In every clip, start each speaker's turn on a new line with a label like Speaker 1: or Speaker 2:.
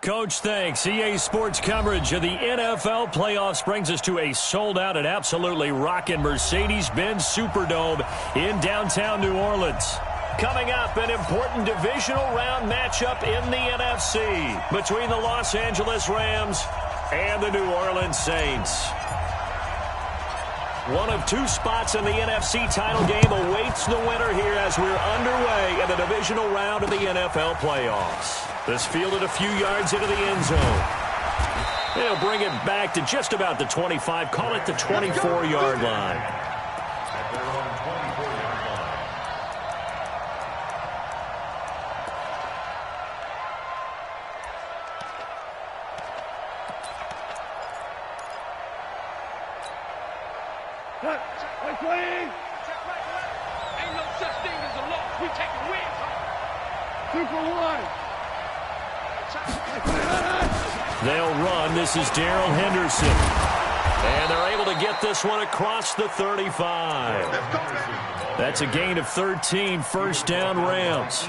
Speaker 1: Coach. Thanks. EA Sports coverage of the NFL playoffs brings us to a sold-out and absolutely rocking Mercedes-Benz Superdome in downtown New Orleans. Coming up, an important divisional round matchup in the NFC between the Los Angeles Rams and the New Orleans Saints. One of two spots in the NFC title game awaits the winner here as we're underway in the divisional round of the NFL playoffs. This fielded a few yards into the end zone. They'll bring it back to just about the 25, call it the 24-yard line.
Speaker 2: Ain't no such thing as a loss. We take a win. 2 for 1.
Speaker 1: They'll run. This is Darrell Henderson. And they're able to get this one across the 35. That's a gain of 13, first down Rams.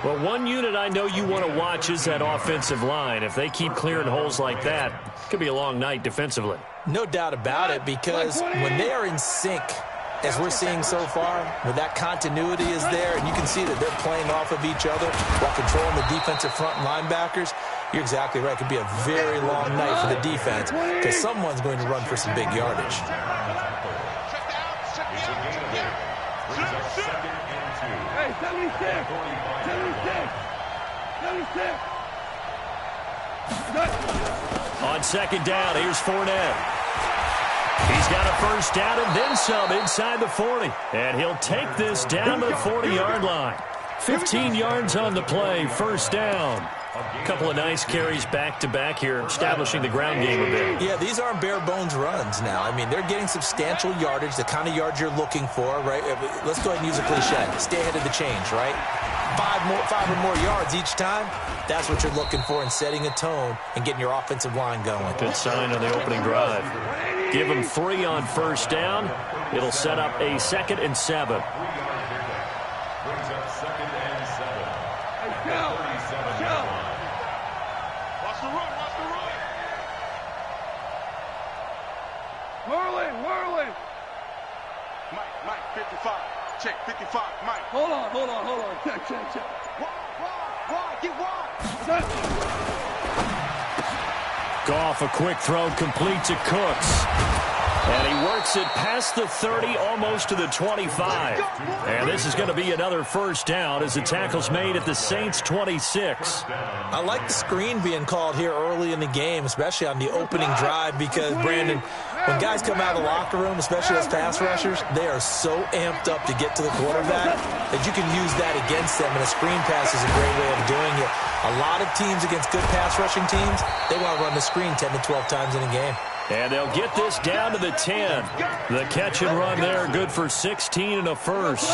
Speaker 1: Well, one unit I know you want to watch is that offensive line. If they keep clearing holes like that, it could be a long night defensively.
Speaker 3: No doubt about it, because when they are in sync, as we're seeing so far, when that continuity is there, and you can see that they're playing off of each other while controlling the defensive front linebackers, you're exactly right. It could be a very long night for the defense because someone's going to run for some big yardage.
Speaker 2: Hey, 76. 76.
Speaker 1: On second down, here's Fournette. He's got a first down and then some inside the 40. And he'll take this down to the 40-yard line. 15 yards on the play, first down. A couple of nice carries back-to-back here, establishing the ground game a bit.
Speaker 3: Yeah, these aren't bare-bones runs now. I mean, they're getting substantial yardage, the kind of yards you're looking for, right? Let's go ahead and use a cliche. Stay ahead of the change, right? Five or more yards each time. That's what you're looking for in setting a tone and getting your offensive line going.
Speaker 1: Good sign on the opening drive. Give them 3 on first down. It'll set up a 2nd and 7.
Speaker 2: Whirling.
Speaker 4: Mike, 55. Check, 55, Mike.
Speaker 2: Hold on. Check. Wide, get wide.
Speaker 1: Goff, a quick throw, complete to Cooks. And he works it past the 30, almost to the 25. And this is going to be another first down as the tackle's made at the Saints' 26.
Speaker 3: I like the screen being called here early in the game, especially on the opening drive, because, Brandon, when guys come out of the locker room, especially as pass rushers, they are so amped up to get to the quarterback that you can use that against them, and a screen pass is a great way of doing it. A lot of teams against good pass rushing teams, they want to run the screen 10 to 12 times in a game.
Speaker 1: And they'll get this down to the 10. The catch and run there, good for 16 and a first.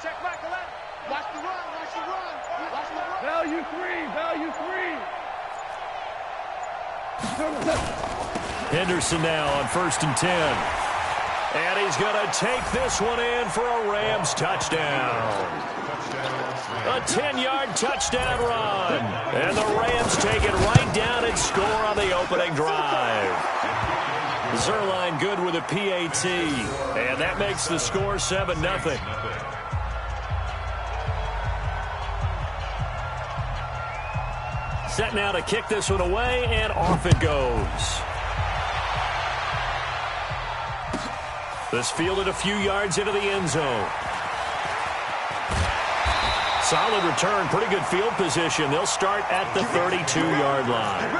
Speaker 2: Check Mike 11. Watch the run. Value three.
Speaker 1: Henderson now on 1st and 10. And he's going to take this one in for a Rams touchdown. A 10-yard touchdown run. And the Rams take it right down and score on the opening drive. Zerline good with a PAT. And that makes the score 7-0. Set now to kick this one away, and off it goes. This fielded a few yards into the end zone. Solid return, pretty good field position. They'll start at the 32-yard line.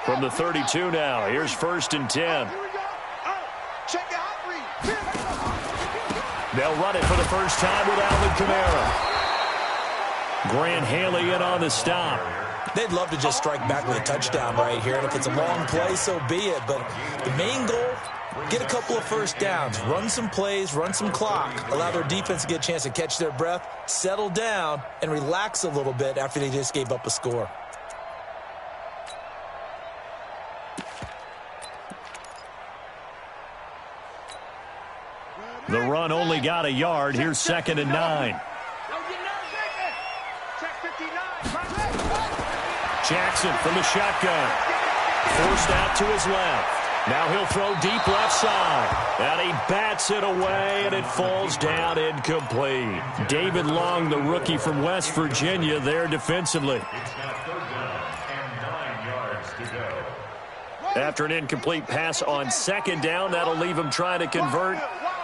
Speaker 1: From the 32 now, here's 1st and 10. They'll run it for the first time with Alvin Kamara. Grant Haley in on the stop.
Speaker 3: They'd love to just strike back with a touchdown right here, and if it's a long play, so be it. But the main goal Get a couple of first downs, run some plays, run some clock, allow their defense to get a chance to catch their breath, settle down, and relax a little bit after they just gave up a score.
Speaker 1: The run only got a yard. Here's 2nd and 9. Jackson from the shotgun. Forced out to his left. Now he'll throw deep left side. And he bats it away, and it falls down incomplete. David Long, the rookie from West Virginia, there defensively. After an incomplete pass on 2nd down, that'll leave him trying to convert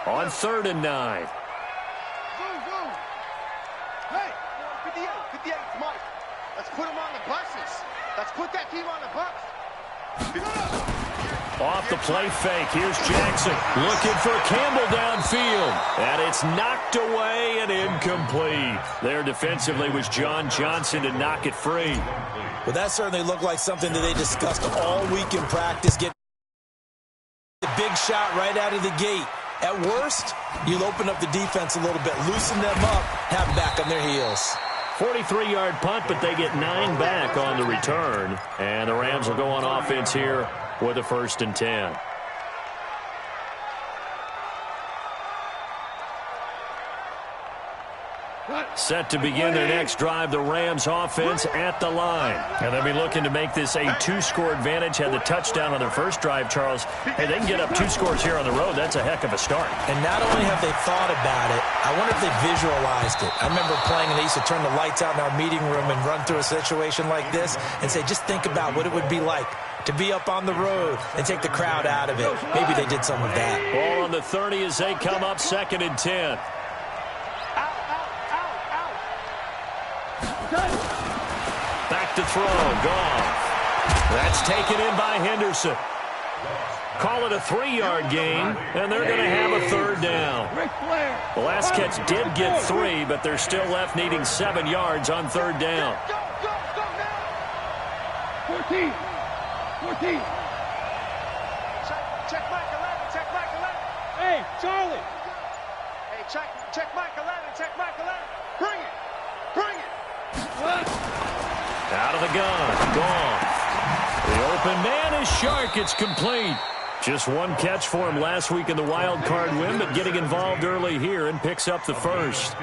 Speaker 1: on 3rd and 9.
Speaker 4: Hey, 58, Mike. Let's put him on the buses. Let's put that team on the bus.
Speaker 1: Off the play fake, here's Jackson looking for Campbell downfield. And it's knocked away and incomplete. There defensively was John Johnson to knock it free.
Speaker 3: Well, that certainly looked like something that they discussed all week in practice. Get a big shot right out of the gate. At worst, you'll open up the defense a little bit, loosen them up, have them back on their heels.
Speaker 1: 43-yard punt, but they get 9 back on the return. And the Rams will go on offense here with a 1st and 10. Set to begin their next drive, the Rams offense at the line. And they'll be looking to make this a 2-score advantage. Had the touchdown on their first drive, Charles. Hey, they can get up 2 scores here on the road. That's a heck of a start.
Speaker 3: And not only have they thought about it, I wonder if they visualized it. I remember playing, and they used to turn the lights out in our meeting room and run through a situation like this and say, just think about what it would be like to be up on the road and take the crowd out of it. Maybe they did some of that.
Speaker 1: Ball on the 30 as they come up 2nd and 10. Back to throw, Goff. That's taken in by Henderson. Call it a 3-yard gain, and they're going to have a 3rd down. The last catch did get 3, but they're still left needing 7 yards on 3rd down.
Speaker 2: 14.
Speaker 4: Check Mike 11, check Mike 11.
Speaker 2: Hey, Charlie.
Speaker 4: Hey, check Mike 11, check Mike 11. Bring it.
Speaker 1: Out of the gun, Goff. The open man is Shark. It's complete. Just 1 catch for him last week in the wild card win, but getting involved early here and picks up the 1st.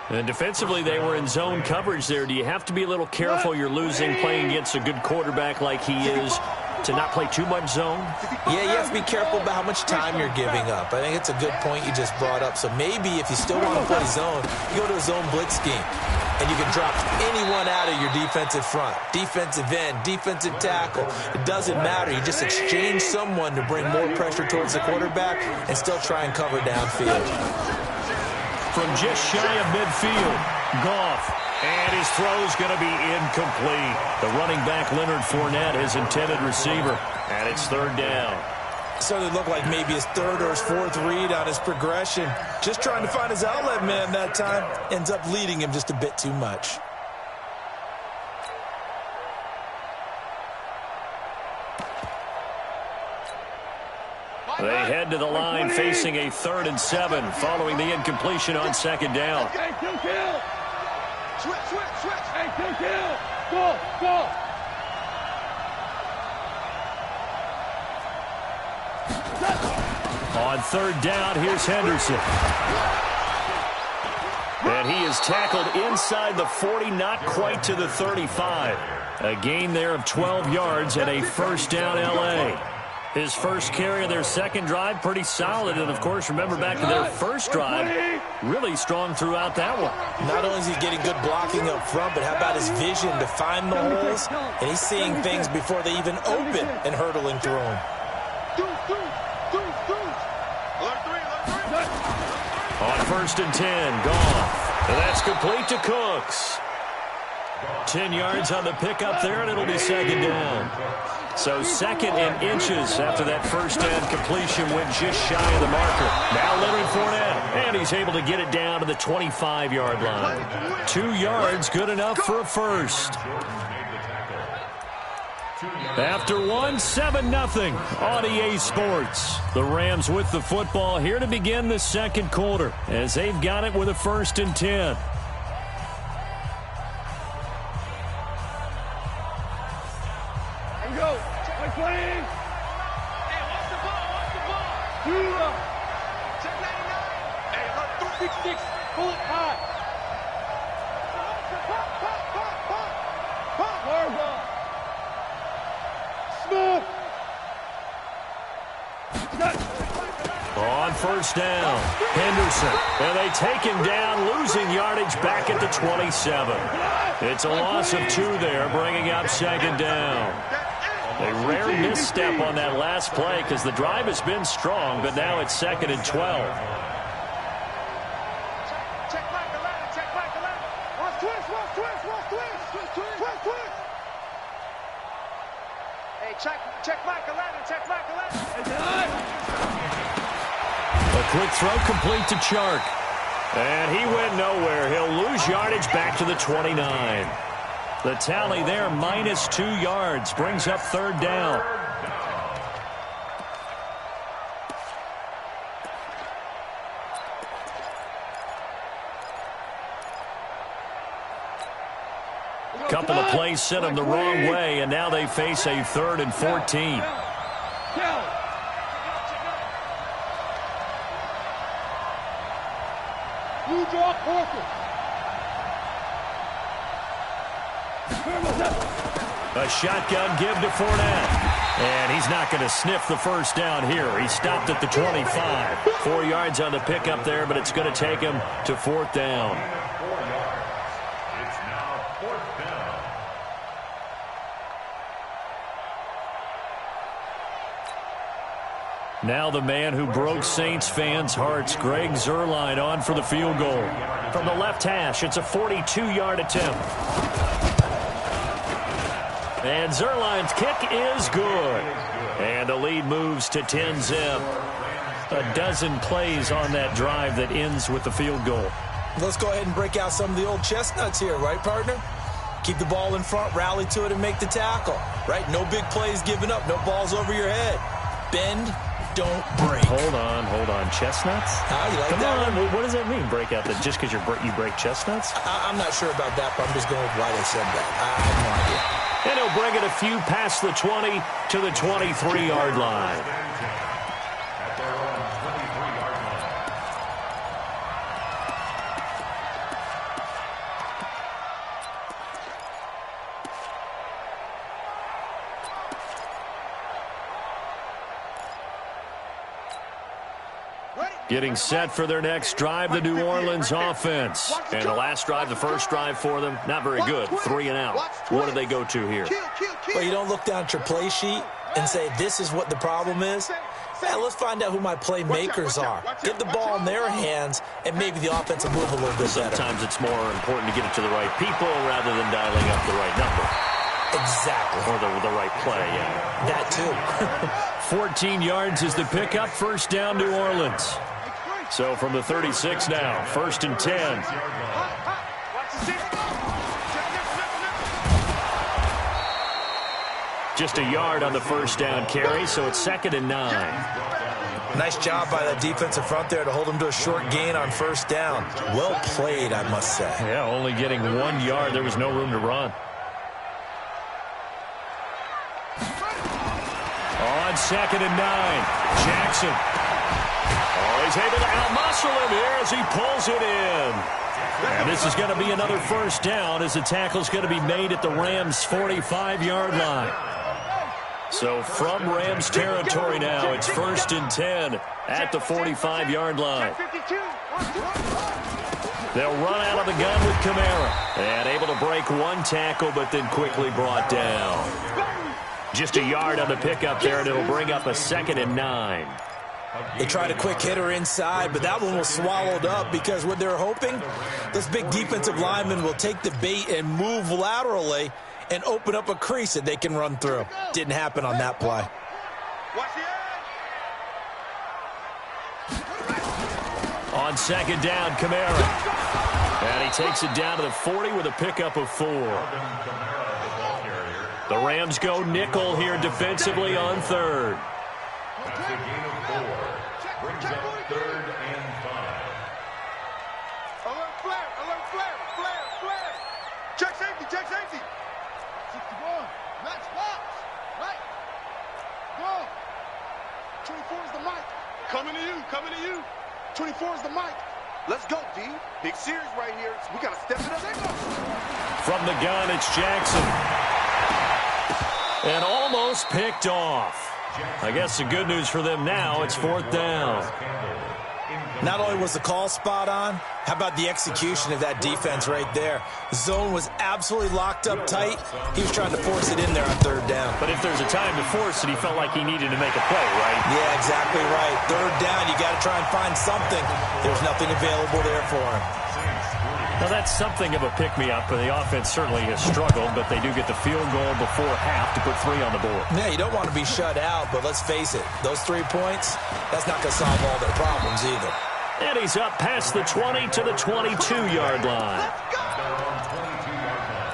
Speaker 1: And defensively, they were in zone coverage there. Do you have to be a little careful you're losing playing against a good quarterback like he is to not play too much zone?
Speaker 3: Yeah, you have to be careful about how much time you're giving up. I think it's a good point you just brought up. So maybe if you still want to play zone, you go to a zone blitz scheme. And you can drop anyone out of your defensive front. Defensive end, defensive tackle. It doesn't matter. You just exchange someone to bring more pressure towards the quarterback and still try and cover downfield.
Speaker 1: From just shy of midfield, Goff. And his throw's going to be incomplete. The running back, Leonard Fournette, his intended receiver. And it's 3rd down.
Speaker 3: Certainly looked like maybe his 3rd or his 4th read on his progression. Just trying to find his outlet man that time. Ends up leading him just a bit too much.
Speaker 1: They head to the line facing a 3rd and 7 following the incompletion on 2nd down.
Speaker 2: Switch. Hey, kill. Go.
Speaker 1: On 3rd down, here's Henderson. And he is tackled inside the 40, not quite to the 35. A gain there of 12 yards and a 1st down L.A. His first carry of their 2nd drive, pretty solid. And, of course, remember back to their 1st drive, really strong throughout that one.
Speaker 3: Not only is he getting good blocking up front, but how about his vision to find the holes? And he's seeing things before they even open and hurdling through them.
Speaker 1: On 1st and 10, Goff. And that's complete to Cooks. 10 yards on the pickup there, and it'll be 2nd down. So 2nd and inches after that 1st down completion went just shy of the marker. Now Leonard Fournette, and he's able to get it down to the 25-yard line. 2 yards, good enough for a 1st. After one, 7-0 on EA Sports. The Rams with the football here to begin the second quarter as they've got it with a 1st and 10.
Speaker 2: Go. Check playing. Hey, watch the ball. Watch the ball. Check 99. Hey, look, 266. Pull it high. Pop. Largo. Smooth.
Speaker 1: On 1st down, Henderson. And they take him down, losing yardage back at the 27. It's a loss of 2 there, bringing up 2nd down. A rare misstep on that last play because the drive has been strong, but now it's 2nd and 12.
Speaker 4: Check back the ladder. Check back the ladder. Watch twist. Hey, check back the ladder. Check back the ladder.
Speaker 1: A quick throw complete to Chark. And he went nowhere. He'll lose yardage back to the 29. The tally there, minus 2 yards, brings up 3rd down. Couple of plays sent them the wrong way, and now they face a 3rd and 14.
Speaker 2: You draw Corker.
Speaker 1: A shotgun give to Fournette. And he's not going to sniff the 1st down here. He stopped at the 25. 4 yards on the pickup there, but it's going to take him to 4th down. Now the man who broke Saints fans' hearts, Greg Zuerlein, on for the field goal. From the left hash, it's a 42-yard attempt. And Zuerlein's kick is good. And the lead moves to 10-zip. A dozen plays on that drive that ends with the field goal.
Speaker 3: Let's go ahead and break out some of the old chestnuts here, right, partner? Keep the ball in front, rally to it, and make the tackle, right? No big plays given up, no balls over your head. Bend, don't break.
Speaker 1: Hold on. Chestnuts?
Speaker 3: You like
Speaker 1: Come
Speaker 3: that
Speaker 1: on.
Speaker 3: one?
Speaker 1: What does that mean, break out? That just because you break chestnuts?
Speaker 3: I'm not sure about that, but I'm just going with why they said that. I have no idea.
Speaker 1: And he'll bring it a few past the 20 to the 23-yard line. Getting set for their next drive, the New Orleans offense. And the last drive, the first drive for them, not very good. 3 and out. What do they go to here?
Speaker 3: Well, you don't look down at your play sheet and say, this is what the problem is. Man, let's find out who my playmakers are. Get the ball in their hands, and maybe the offense will move a little bit better.
Speaker 1: Sometimes it's more important to get it to the right people rather than dialing up the right number.
Speaker 3: Exactly.
Speaker 1: Or the right play, yeah.
Speaker 3: That too.
Speaker 1: 14 yards is the pickup. 1st down, New Orleans. So from the 36 now, 1st and 10. Just a yard on the 1st down carry, so it's 2nd and 9.
Speaker 3: Nice job by that defensive front there to hold him to a short gain on 1st down. Well played, I must say.
Speaker 1: Yeah, only getting 1 yard. There was no room to run. On 2nd and 9, Jackson. Oh, he's able to out-muscle him here as he pulls it in. And this is going to be another 1st down as the tackle's going to be made at the Rams' 45-yard line. So from Rams territory now, it's 1st and 10 at the 45-yard line. They'll run out of the gun with Kamara. And able to break 1 tackle, but then quickly brought down. Just a yard on the pickup there, and it'll bring up a 2nd and 9.
Speaker 3: They tried a quick hitter inside, but that one was swallowed up because what they're hoping, those big defensive linemen will take the bait and move laterally and open up a crease that they can run through. Didn't happen on that play.
Speaker 1: On 2nd down, Kamara. And he takes it down to the 40 with a pickup of 4. The Rams go nickel here defensively on third.
Speaker 2: That's a gain of 4. Brings up 3rd and 5.
Speaker 4: Alert flare, alert flare, flare, flare. Check safety, check safety. 61, match box, right. Go. 24 is the mic. Coming to you. 24 is the mic. Let's go, D. Big series right here. We got to step it up. There go.
Speaker 1: From the gun, it's Jackson. And almost picked off. I guess the good news for them now, it's 4th down.
Speaker 3: Not only was the call spot on, how about the execution of that defense right there? The zone was absolutely locked up tight. He was trying to force it in there on 3rd down.
Speaker 1: But if there's a time to force it, he felt like he needed to make a play, right?
Speaker 3: Yeah, exactly right. 3rd down, you got to try and find something. There's nothing available there for him.
Speaker 1: Now, that's something of a pick-me-up, and the offense certainly has struggled, but they do get the field goal before half to put 3 on the board.
Speaker 3: Yeah, you don't want to be shut out, but let's face it, those 3 points, that's not going to solve all their problems either.
Speaker 1: And he's up past the 20 to the 22-yard line.
Speaker 2: They're on 22-yard line.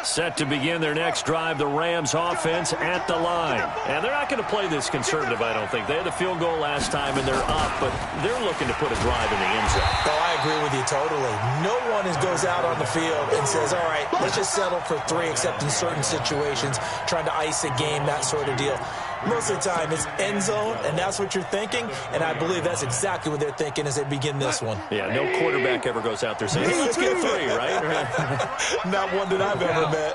Speaker 1: Set to begin their next drive, the Rams offense at the line. And they're not going to play this conservative, I don't think. They had the field goal last time, and they're up, but they're looking to put a drive in the end zone.
Speaker 3: Oh, I agree with you totally. No one goes out on the field and says, all right, let's just settle for 3, except in certain situations, trying to ice a game, that sort of deal. Most of the time, it's end zone, and that's what you're thinking, and I believe that's exactly what they're thinking as they begin this one.
Speaker 1: Yeah, no quarterback ever goes out there saying, hey, let's get 3, right?
Speaker 3: Not one that I've ever met.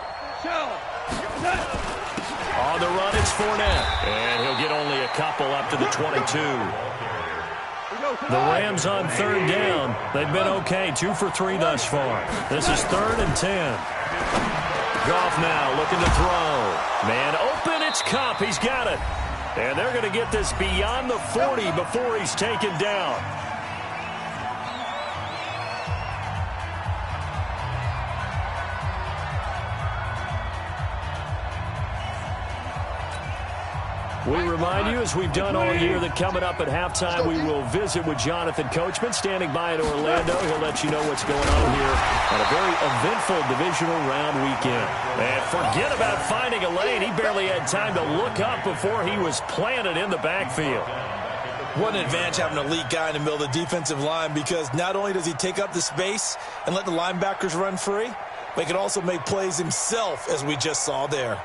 Speaker 1: On the run, it's Fournette, and he'll get only a couple up to the 22. The Rams on 3rd down. They've been okay, 2 for 3 thus far. This is 3rd and 10. Goff now looking to throw. Man open, it's Kupp. He's got it. And they're going to get this beyond the 40 before he's taken down. We remind you, as we've done all year, that coming up at halftime, we will visit with Jonathan Coachman, standing by in Orlando. He'll let you know what's going on here on a very eventful divisional round weekend. And forget about finding a lane. He barely had time to look up before he was planted in the backfield.
Speaker 3: What an advantage having an elite guy in the middle of the defensive line, because not only does he take up the space and let the linebackers run free, but he can also make plays himself, as we just saw there.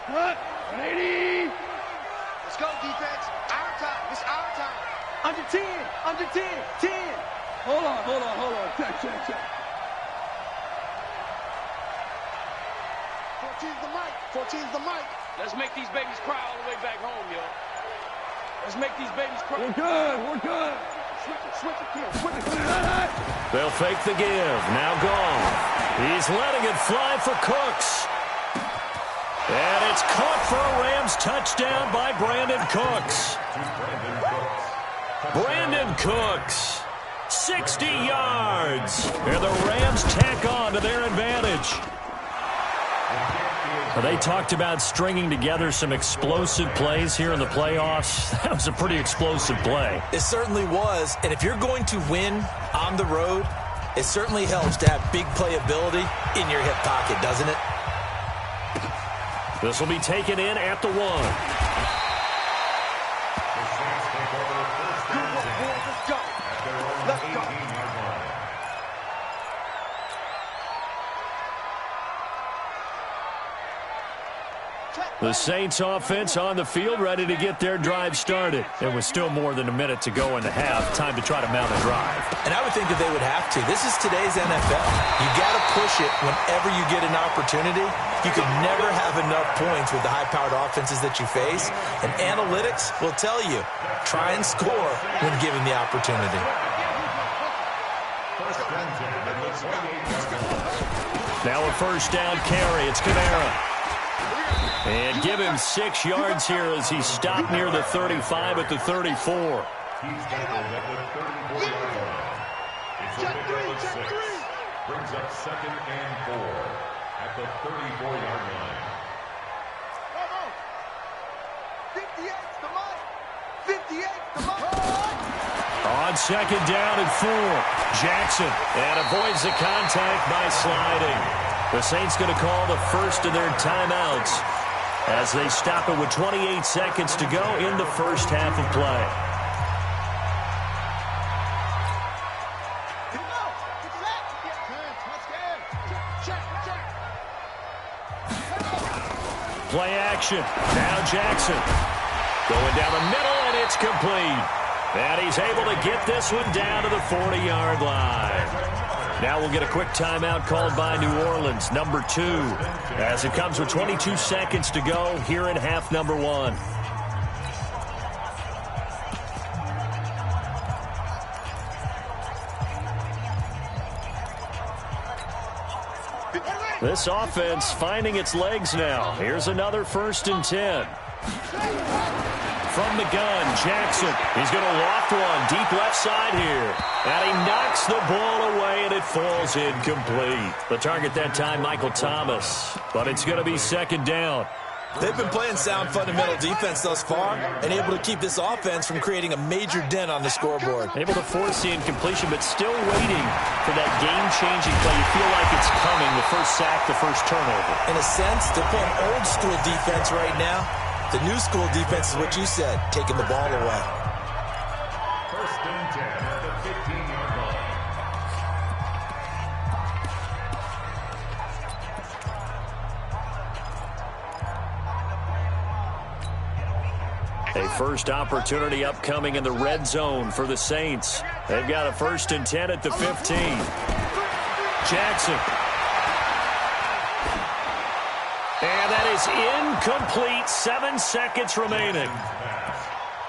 Speaker 2: What? 180.
Speaker 4: Let's go, defense. Our time. It's our time.
Speaker 2: Under 10. Under 10. 10. Hold on. Check.
Speaker 4: 14's the mic. 14's the mic.
Speaker 5: Let's make these babies cry all the way back home, yo. Let's make these babies cry.
Speaker 2: We're good. Switch it.
Speaker 1: They'll fake the give. Now gone. He's letting it fly for Cooks. And it's caught for a Rams touchdown by Brandon Cooks. Brandon Cooks, 60 yards. And the Rams tack on to their advantage. They talked about stringing together some explosive plays here in the playoffs. That was a pretty explosive play.
Speaker 3: It certainly was. And if you're going to win on the road, it certainly helps to have big playability in your hip pocket, doesn't it?
Speaker 1: This will be taken in at the 1.
Speaker 4: Let's go.
Speaker 1: The Saints offense on the field, ready to get their drive started. There was still more than a minute to go in the half. Time to try to mount a drive.
Speaker 3: And I would think that they would have to. This is today's NFL. You got to push it whenever you get an opportunity. You can never have enough points with the high-powered offenses that you face. And analytics will tell you, try and score when given the opportunity.
Speaker 1: Now a first down carry. It's Kamara. And give him 6 yards here as he's stopped near the 35 at the 34.
Speaker 2: He's tackled at the 34-yard line. It's a pickup of 6.
Speaker 6: Brings up 2nd and 4 at the 34-yard line.
Speaker 4: Come on. 58's the mark. 58's the mark.
Speaker 1: On 2nd down and 4, Jackson, and avoids the contact by sliding. The Saints going to call the first of their timeouts as they stop it with 28 seconds to go in the first half of play. Play action. Now Jackson. Going down the middle, and it's complete. And he's able to get this one down to the 40-yard line. Now we'll get a quick timeout called by New Orleans, number 2, as it comes with 22 seconds to go here in half number 1. This offense finding its legs now. Here's another 1st and 10. From the gun, Jackson. He's going to loft one deep left side here. And he knocks the ball away, and it falls incomplete. The target that time, Michael Thomas. But it's going to be 2nd down.
Speaker 3: They've been playing sound fundamental defense thus far and able to keep this offense from creating a major dent on the scoreboard.
Speaker 1: Able to force the incompletion, but still waiting for that game-changing play. You feel like it's coming, the first sack, the first turnover.
Speaker 3: In a sense, they're playing old-school defense right now. The new school defense is what you said, taking the ball away.
Speaker 6: 1st and 10 at the 15-yard line.
Speaker 1: A first opportunity upcoming in the red zone for the Saints. They've got a 1st and 10 at the 15. Jackson. And that is incomplete. 7 seconds remaining.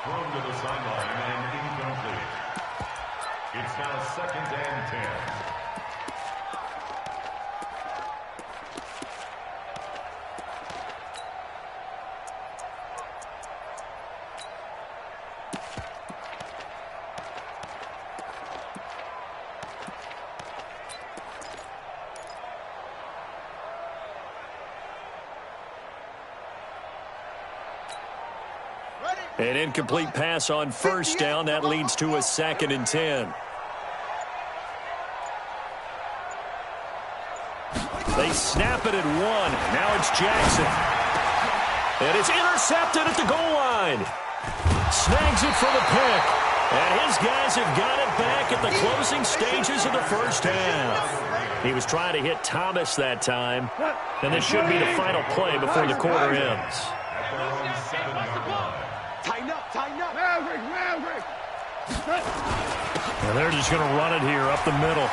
Speaker 6: Thrown to the sideline and incomplete. It's now 2nd and 10.
Speaker 1: An incomplete pass on 1st down. That leads to a 2nd and 10. They snap it at 1. Now it's Jackson. And it's intercepted at the goal line. Snags it for the pick. And his guys have got it back at the closing stages of the first half. He was trying to hit Thomas that time. And this should be the final play before the quarter ends.
Speaker 6: At their own 7-yard line.
Speaker 5: Tighten up, tighten up.
Speaker 1: And they're just going to run it here up the middle.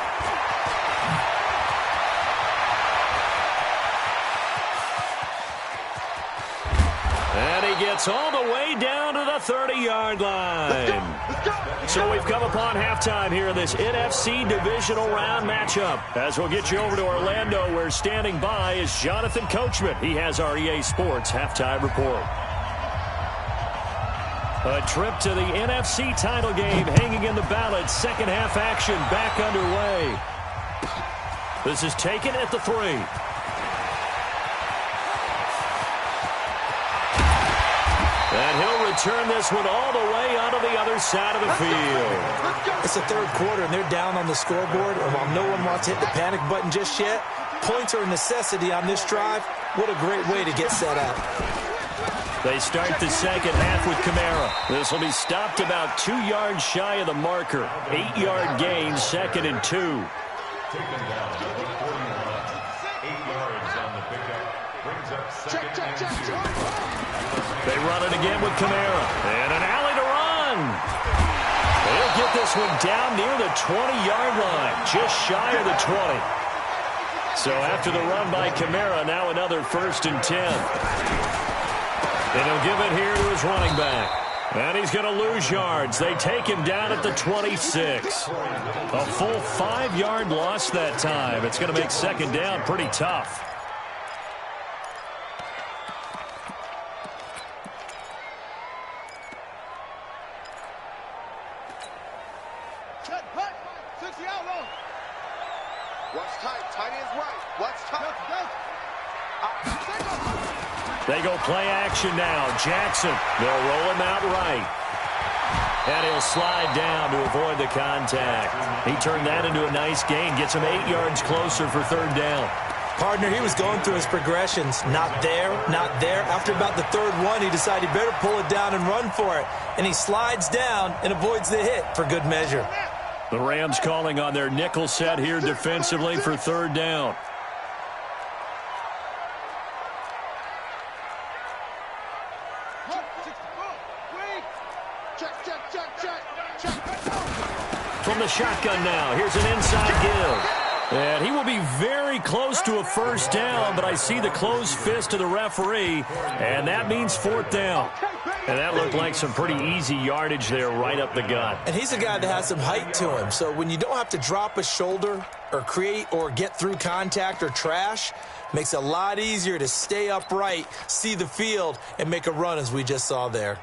Speaker 1: And he gets all the way down to the 30-yard line. So we've come upon halftime here in this NFC divisional round matchup. As we'll get you over to Orlando, where standing by is Jonathan Coachman. He has our EA Sports halftime report. A trip to the NFC title game hanging in the balance. Second half action back underway. This is taken at the 3. And he'll return this one all the way onto the other side of the field.
Speaker 3: It's the 3rd quarter, and they're down on the scoreboard. And while no one wants to hit the panic button just yet, points are a necessity on this drive. What a great way to get set up.
Speaker 1: They start the second half with Kamara. This will be stopped about 2 yards shy of the marker. 8-yard gain, 2nd and 2.
Speaker 6: Taken down at the 41. 8 yards on the pickup. Brings up 2nd and 2.
Speaker 1: They run it again with Kamara. And an alley to run. They'll get this one down near the 20-yard line, just shy of the 20. So after the run by Kamara, now another 1st and 10. And he'll give it here to his running back. And he's going to lose yards. They take him down at the 26. A full 5-yard loss that time. It's going to make 2nd down pretty tough.
Speaker 4: Watch Watch time.
Speaker 1: They go play action now. Jackson, they'll roll him out right. And he'll slide down to avoid the contact. He turned that into a nice gain. Gets him 8 yards closer for third down.
Speaker 3: Partner, he was going through his progressions. Not there, not there. After about the third one, he decided he better pull it down and run for it. And he slides down and avoids the hit for good measure.
Speaker 1: The Rams calling on their nickel set here defensively for third down. From the shotgun now, here's an inside give. And he will be very close to a first down, but I see the closed fist of the referee, and that means fourth down. And that looked like some pretty easy yardage there right up the gut.
Speaker 3: And he's a guy that has some height to him, so when you don't have to drop a shoulder or create or get through contact or trash, makes it a lot easier to stay upright, see the field, and make a run as we just saw there.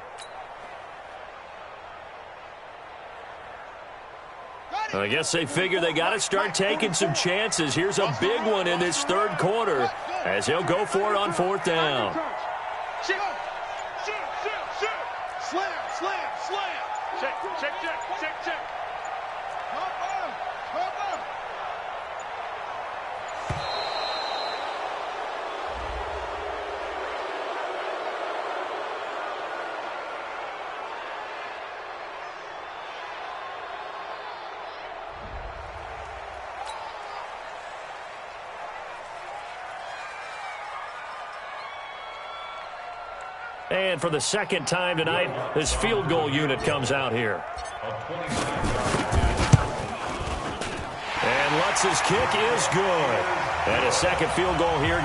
Speaker 1: I guess they figure they got to start taking some chances. Here's a big one in this third quarter as he'll go for it on fourth down.
Speaker 2: Slam, slam, slam. Check, check, check, check, check.
Speaker 1: And for the second time tonight, this field goal unit comes out here. And Lutz's kick is good. And a second field goal here.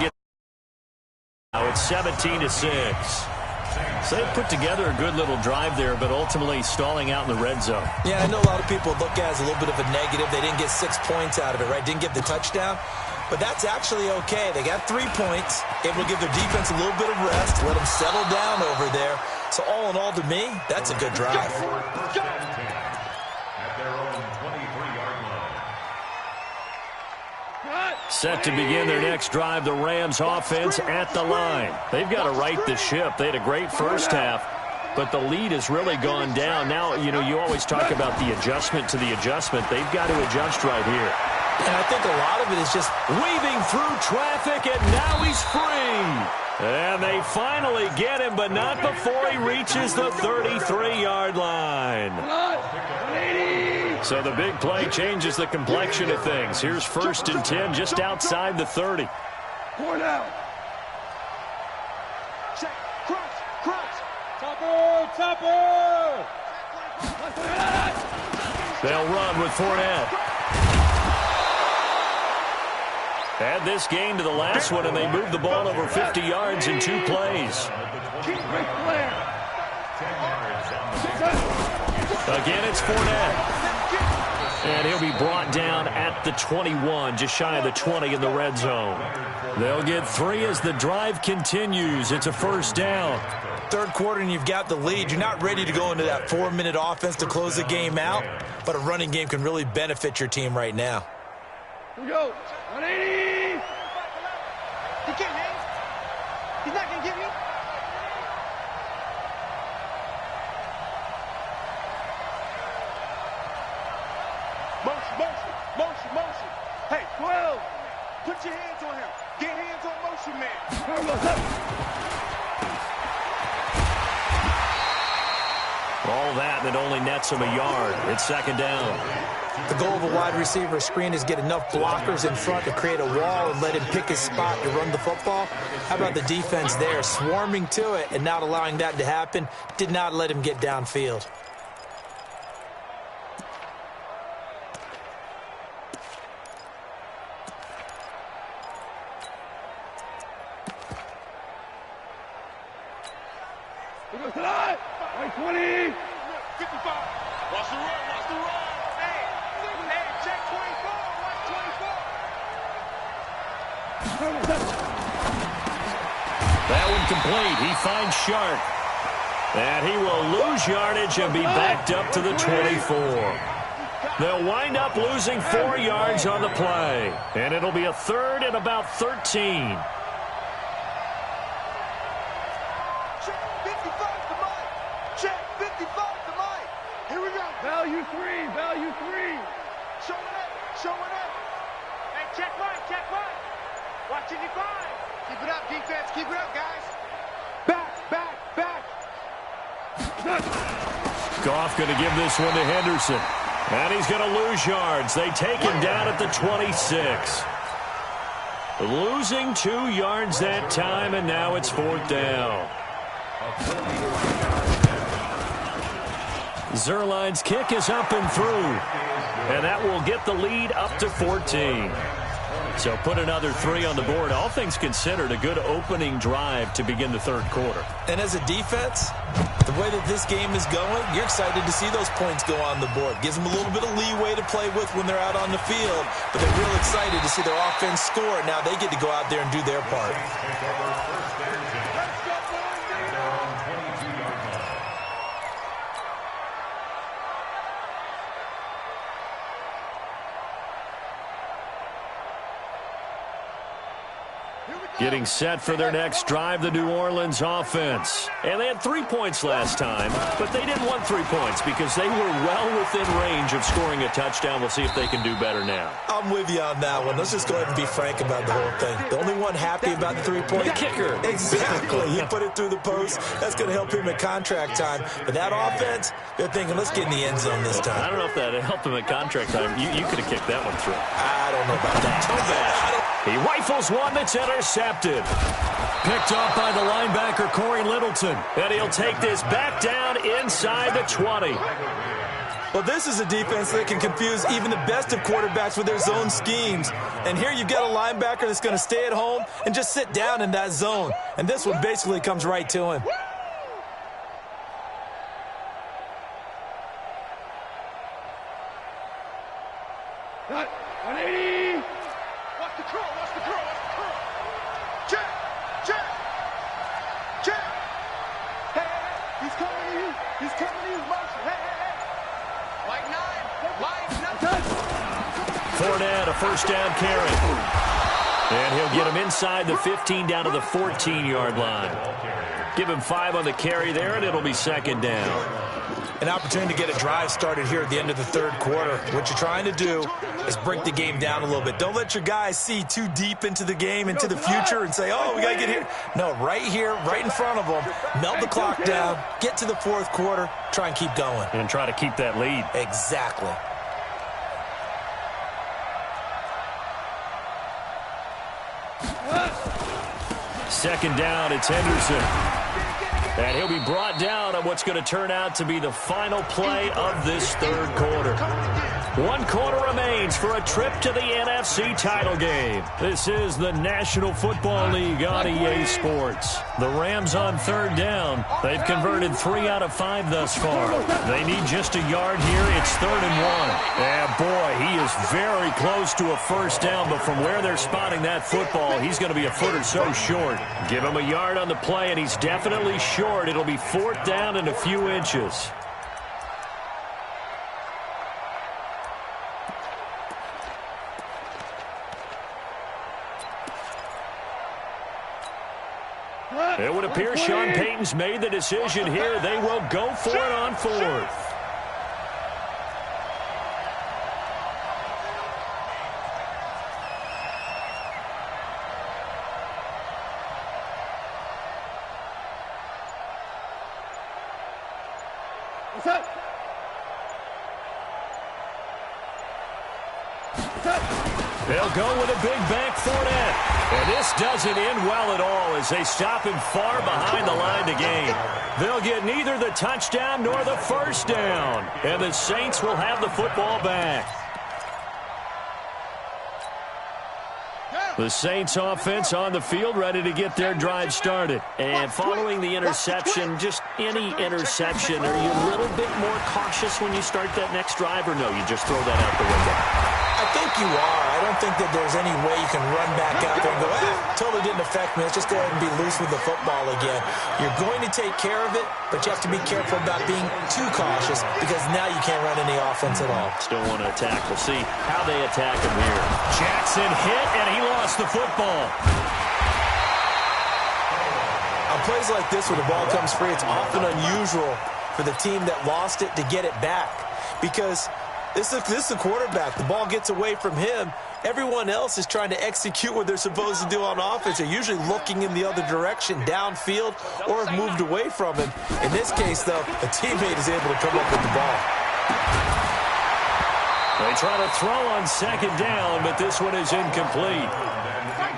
Speaker 1: Now it's 17-6. So they put together a good little drive there, but ultimately stalling out in the red zone.
Speaker 3: Yeah, I know a lot of people look at it as a little bit of a negative. They didn't get 6 points out of it, right? Didn't get the touchdown. But that's actually okay. They got 3 points, able to give their defense a little bit of rest, let them settle down over there. So all in all, to me, that's a good drive.
Speaker 6: At their own 23-yard line.
Speaker 1: Set to begin their next drive, the Rams offense at the line. They've got to right the ship. They had a great first half, but the lead has really gone down. Now, you know, you always talk about the adjustment to the adjustment. They've got to adjust right here.
Speaker 3: And I think a lot of it is just
Speaker 1: weaving through traffic, and now he's free. And they finally get him, but not before he reaches the 33-yard line. So the big play changes the complexion of things. Here's 1st and 10 just outside the 30.
Speaker 2: 4 down. Check, cross, cross. Topper, topper.
Speaker 1: They'll run with Fournette. Add this game to the last one, and they moved the ball over 50 yards in 2 plays. Again, it's Fournette. And he'll be brought down at the 21, just shy of the 20 in the red zone. They'll get 3 as the drive continues. It's a first down.
Speaker 3: Third quarter and you've got the lead. You're not ready to go into that 4-minute offense to close the game out, but a running game can really benefit your team right now.
Speaker 2: Here we go. 180.
Speaker 4: He can't hang. He's not going to give you. Motion, motion, motion, motion. Hey, 12. Put your hands on him. Get hands on motion, man.
Speaker 1: All that, and it only nets him a yard. It's second down.
Speaker 3: The goal of a wide receiver screen is get enough blockers in front to create a wall and let him pick his spot to run the football. How about the defense there, swarming to it and not allowing that to happen? Did not let him get downfield.
Speaker 2: Here goes tonight. 20.
Speaker 4: 55. Watch the run, watch the run. Hey, check 24. Watch 24.
Speaker 1: That one complete. He finds Sharp. And he will lose yardage and be backed up to the 24. They'll wind up losing 4 yards on the play. And it'll be a 3rd and about 13.
Speaker 4: Check 55 to Mike. Check 55 to Mike. Here we go.
Speaker 2: Value 3, value 3.
Speaker 4: Showing up, showing up.
Speaker 2: Hey, check right, check right. Watching you five.
Speaker 4: Keep it up, defense. Keep it up, guys. Back, back, back.
Speaker 1: Goff going to give this one to Henderson. And he's going to lose yards. They take him down at the 26. Losing 2 yards that time, and now it's 4th down. Zerline's kick is up and through. And that will get the lead up to 14. So put another 3 on the board. All things considered, a good opening drive to begin the 3rd quarter.
Speaker 3: And as a defense, the way that this game is going, you're excited to see those points go on the board. Gives them a little bit of leeway to play with when they're out on the field, but they're real excited to see their offense score. Now they get to go out there and do their part.
Speaker 1: Getting set for their next drive, the New Orleans offense. And they had 3 points last time, but they didn't want 3 points because they were well within range of scoring a touchdown. We'll see if they can do better now.
Speaker 3: I'm with you on that one. Let's just go ahead and be frank about the whole thing. The only one happy about the 3-point
Speaker 1: The kicker.
Speaker 3: Exactly. He put it through the post. That's going to help him at contract time. But that offense, they're thinking, let's get in the end zone this time.
Speaker 1: I don't know if that helped him at contract time. You could have kicked that one through.
Speaker 3: I don't know about that.
Speaker 1: Too bad. He rifles one that's intercepted. Picked up by the linebacker, Corey Littleton. And he'll take this back down inside the 20.
Speaker 3: Well, this is a defense that can confuse even the best of quarterbacks with their zone schemes. And here you've got a linebacker that's going to stay at home and just sit down in that zone. And this one basically comes right to him.
Speaker 2: Cut. 180.
Speaker 4: Watch the curl, watch the curl, watch the curl. Check, check, check. Hey, hey, hey. He's coming to you. He's coming to you. Motion. Hey, hey, hey. Like 9.
Speaker 1: Fournette, a 1st down carry. And he'll get him inside the 15 down to the 14-yard line. Give him 5 on the carry there, and it'll be 2nd down.
Speaker 3: An opportunity to get a drive started here at the end of the 3rd quarter. What you're trying to do is break the game down a little bit. Don't let your guys see too deep into the game, into the future, and say, oh, we got to get here. No, right here, right in front of them. Melt the clock down, get to the 4th quarter, try and keep going.
Speaker 1: And try to keep that lead.
Speaker 3: Exactly.
Speaker 1: Second down, it's Henderson. And he'll be brought down on what's going to turn out to be the final play of this 3rd quarter. 1 quarter remains for a trip to the NFC title game. This is the National Football League on EA Sports. The Rams on 3rd down. They've converted 3 out of 5 thus far. They need just a yard here. It's 3rd and 1. And boy, he is very close to a 1st down, but from where they're spotting that football, he's going to be a foot or so short. Give him a yard on the play, and he's definitely short. It'll be 4th down and a few inches. It would appear Sean Payton's made the decision here. They will go for it on 4th. They'll go with a big bank Fournette. And this doesn't end well at all as they stop him far behind the line to gain. They'll get neither the touchdown nor the 1st down. And the Saints will have the football back. The Saints offense on the field ready to get their drive started. And following the interception, just any interception, are you a little bit more cautious when you start that next drive, or no, you just throw that out the window?
Speaker 3: I think you are. I don't think that there's any way you can run back out there and go, totally didn't effect, man. Let's just go ahead and be loose with the football again. You're going to take care of it, but you have to be careful about being too cautious because now you can't run any offense at all.
Speaker 1: Still want to attack. We'll see how they attack him here. Jackson hit, and he lost the football.
Speaker 3: On plays like this where the ball comes free, it's often unusual for the team that lost it to get it back because this is the quarterback. The ball gets away from him. Everyone else is trying to execute what they're supposed to do on offense. They're usually looking in the other direction, downfield, or have moved away from him. In this case, though, a teammate is able to come up with the ball.
Speaker 1: They try to throw on second down, but this one is incomplete.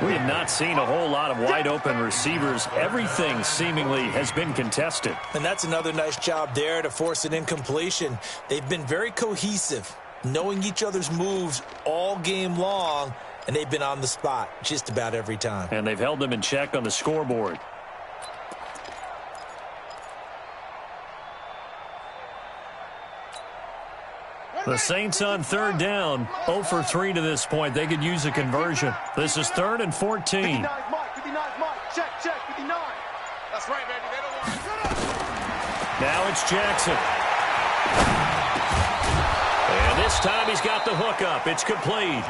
Speaker 1: We have not seen a whole lot of wide-open receivers. Everything seemingly has been contested.
Speaker 3: And that's another nice job there to force an incompletion. They've been very cohesive, knowing each other's moves all game long, and they've been on the spot just about every time.
Speaker 1: And they've held them in check on the scoreboard. The Saints on third down, 0 for 3 to this point. They could use a conversion. This is 3rd and 14.
Speaker 4: 59 Mike, 59 Mike. Check, 59. That's right, baby. They don't want to.
Speaker 1: Now it's Jackson. And this time he's got the hook up. It's complete.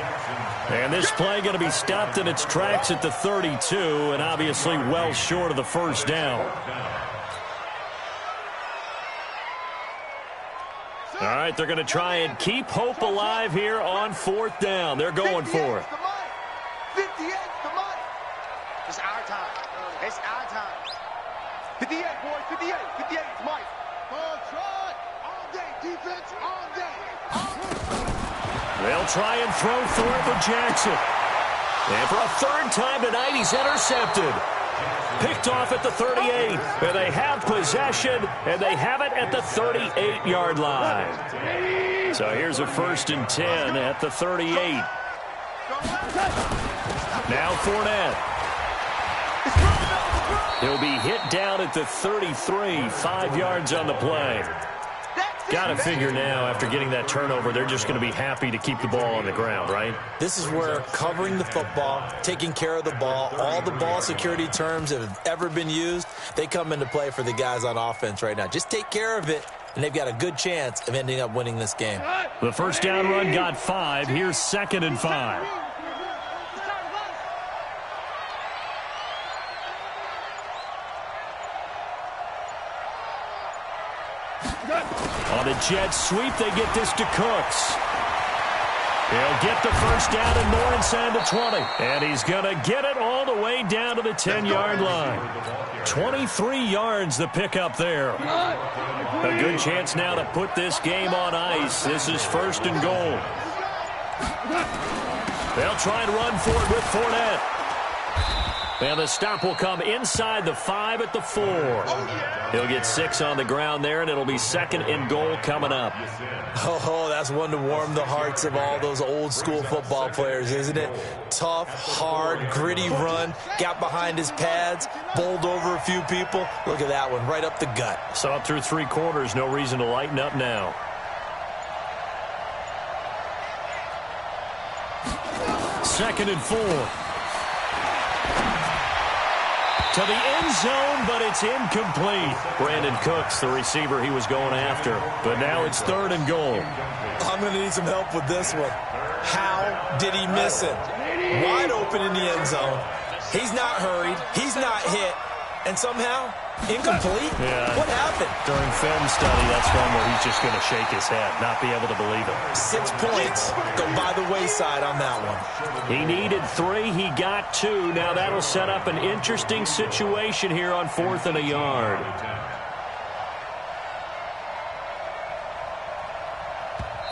Speaker 1: And this play going to be stopped in its tracks at the 32, and obviously well short of the first down. All right, they're going to try and keep hope alive here on 4th down. They're going for it.
Speaker 4: 58 the money. It's our time. It's our time. 58, boys. 58. 58 is Mike. Ball try. All day. Defense all day.
Speaker 1: They'll try and throw for it with Jackson. And for a 3rd time tonight, he's intercepted. Picked off at the 38. And they have possession, and they have it at the 38-yard line. So here's a 1st and 10 at the 38. Now Fournette. He'll be hit down at the 33, 5 yards on the play. Got to figure now, after getting that turnover, they're just going to be happy to keep the ball on the ground, right?
Speaker 3: This is where covering the football, taking care of the ball, all the ball security terms that have ever been used, they come into play for the guys on offense right now. Just take care of it, and they've got a good chance of ending up winning this game.
Speaker 1: The first down run got 5. Here's 2nd and 5. On a jet sweep, they get this to Cooks. He'll get the first down and more inside the 20. And he's going to get it all the way down to the 10-yard line. 23 yards the pickup there. A good chance now to put this game on ice. This is 1st and goal. They'll try and run for it with Fournette. And the stop will come inside the 5 at the 4. He'll get 6 on the ground there, and it'll be 2nd and goal coming up.
Speaker 3: Oh, that's one to warm the hearts of all those old-school football players, isn't it? Tough, hard, gritty run, got behind his pads, bowled over a few people. Look at that one, right up the gut.
Speaker 1: So up through 3 quarters, no reason to lighten up now. Second and 4. To the end zone, but it's incomplete. Brandon Cooks, the receiver he was going after. But now it's 3rd and goal.
Speaker 3: I'm going to need some help with this one. How did he miss it? Wide open in the end zone. He's not hurried. He's not hit. And somehow, incomplete?
Speaker 1: Yeah.
Speaker 3: What happened?
Speaker 1: During film study, that's one where he's just going to shake his head, not be able to believe it.
Speaker 3: 6 points go by the wayside on that one.
Speaker 1: He needed 3. He got 2. Now that'll set up an interesting situation here on 4th and a yard.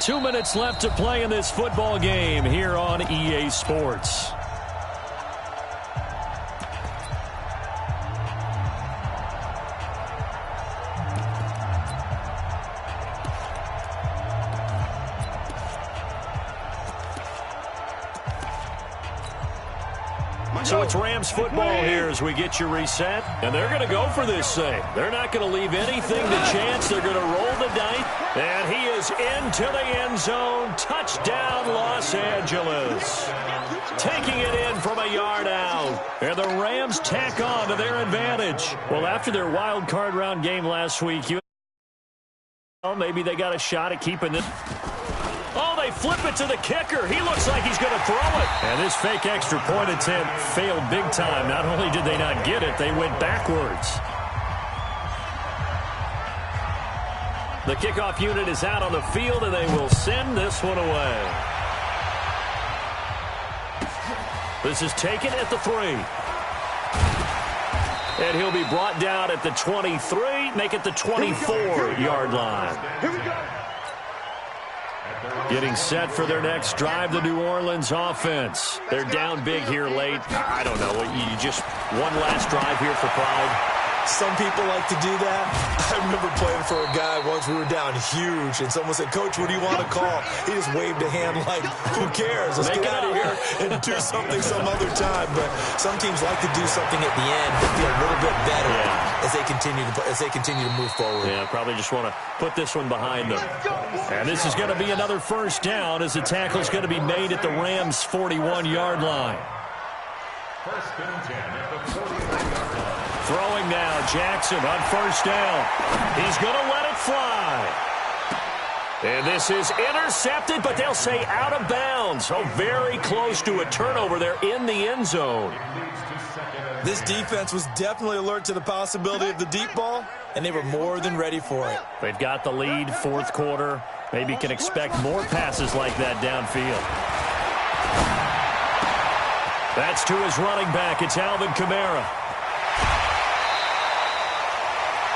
Speaker 1: Two minutes left to play in this football game here on EA Sports. So it's Rams football here as we get you reset. And they're going to go for this thing. They're not going to leave anything to chance. They're going to roll the dice. And he is into the end zone. Touchdown, Los Angeles. Taking it in from a yard out. And the Rams tack on to their advantage. Well, after their wild card round game last week, maybe they got a shot at keeping this. Oh, they flip it to the kicker. He looks like he's going to throw it. And this fake extra point attempt failed big time. Not only did they not get it, they went backwards. The kickoff unit is out on the field, and they will send this one away. This is taken at the 3. And he'll be brought down at the 23, make it the 24-yard line.
Speaker 4: Here we go.
Speaker 1: Getting set for their next drive, the New Orleans offense. They're down big here late. I don't know. You just one last drive here for pride.
Speaker 3: Some people like to do that. I remember playing for a guy once. We were down huge, and someone said, "Coach, what do you want to call?" He just waved a hand like, "Who cares? Let's get out of here and do something some other time." But some teams like to do something at the end to feel a little bit better as they continue to move forward.
Speaker 1: Yeah, probably just want to put this one behind them. And this is going to be another first down as the tackle is going to be made at the Rams' 41-yard line.
Speaker 6: First and 10 at the 41-yard line.
Speaker 1: Throwing now, Jackson on first down. He's going to let it fly. And this is intercepted, but they'll say out of bounds. Oh, very close to a turnover there in the end zone.
Speaker 3: This defense was definitely alert to the possibility of the deep ball, and they were more than ready for it.
Speaker 1: They've got the lead, fourth quarter. Maybe can expect more passes like that downfield. That's to his running back. It's Alvin Kamara.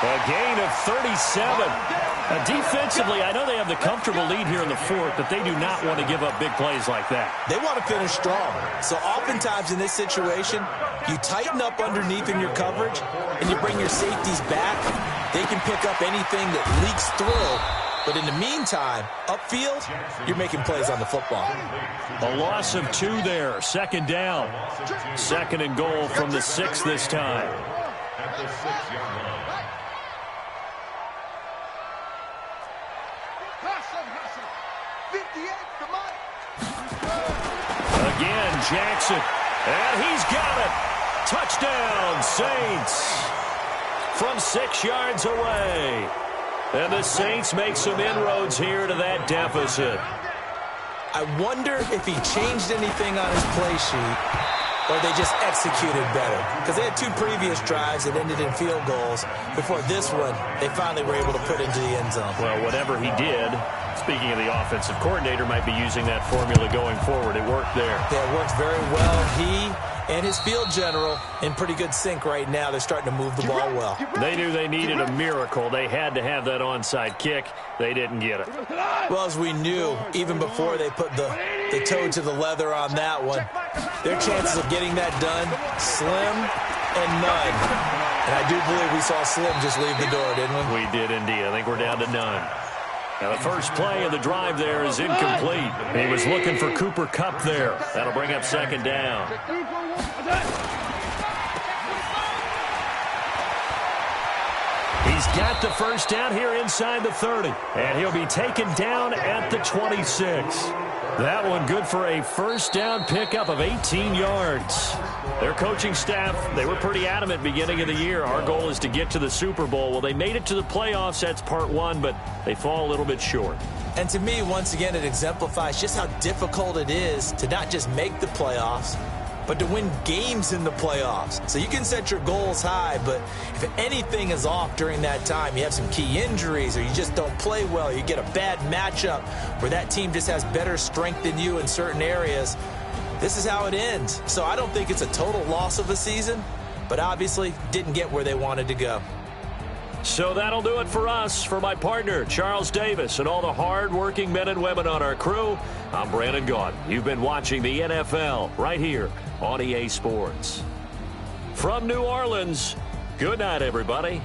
Speaker 1: A gain of 37. Defensively, I know they have the comfortable lead here in the fourth, but they do not want to give up big plays like that.
Speaker 3: They want to finish strong. So oftentimes in this situation, you tighten up underneath in your coverage, and you bring your safeties back. They can pick up anything that leaks through. But in the meantime, upfield, you're making plays on the football.
Speaker 1: A loss of 2 there. Second down. Second and goal from the 6 this time.
Speaker 6: At the 6-yard line.
Speaker 1: Again, Jackson. And he's got it. Touchdown, Saints. From 6 yards away. And the Saints make some inroads here to that deficit.
Speaker 3: I wonder if he changed anything on his play sheet or they just executed better. Because they had 2 previous drives that ended in field goals. Before this one, they finally were able to put into the end zone.
Speaker 1: Well, whatever he did, speaking of the offensive coordinator, might be using that formula going forward. It worked there.
Speaker 3: Yeah, it worked very well. He and his field general in pretty good sync right now. They're starting to move the ball well.
Speaker 1: They knew they needed a miracle. They had to have that onside kick. They didn't get it.
Speaker 3: Well, as we knew, even before they put the toe to the leather on that one, their chances of getting that done, slim and none. And I do believe we saw Slim just leave the door, didn't we?
Speaker 1: We did indeed. I think we're down to none. Now, the first play of the drive there is incomplete. He was looking for Cooper Kupp there. That'll bring up second down. He's got the first down here inside the 30. And he'll be taken down at the 26. That one good for a first down pickup of 18 yards. Their coaching staff, they were pretty adamant beginning of the year. Our goal is to get to the Super Bowl. Well, they made it to the playoffs. That's part one, but they fall a little bit short.
Speaker 3: And to me, once again, it exemplifies just how difficult it is to not just make the playoffs, but to win games in the playoffs. So you can set your goals high, but if anything is off during that time, you have some key injuries or you just don't play well, you get a bad matchup where that team just has better strength than you in certain areas, this is how it ends. So I don't think it's a total loss of a season, but obviously didn't get where they wanted to go.
Speaker 1: So that'll do it for us. For my partner, Charles Davis, and all the hard-working men and women on our crew, I'm Brandon Gaudin. You've been watching the NFL right here on EA Sports. From New Orleans, good night, everybody.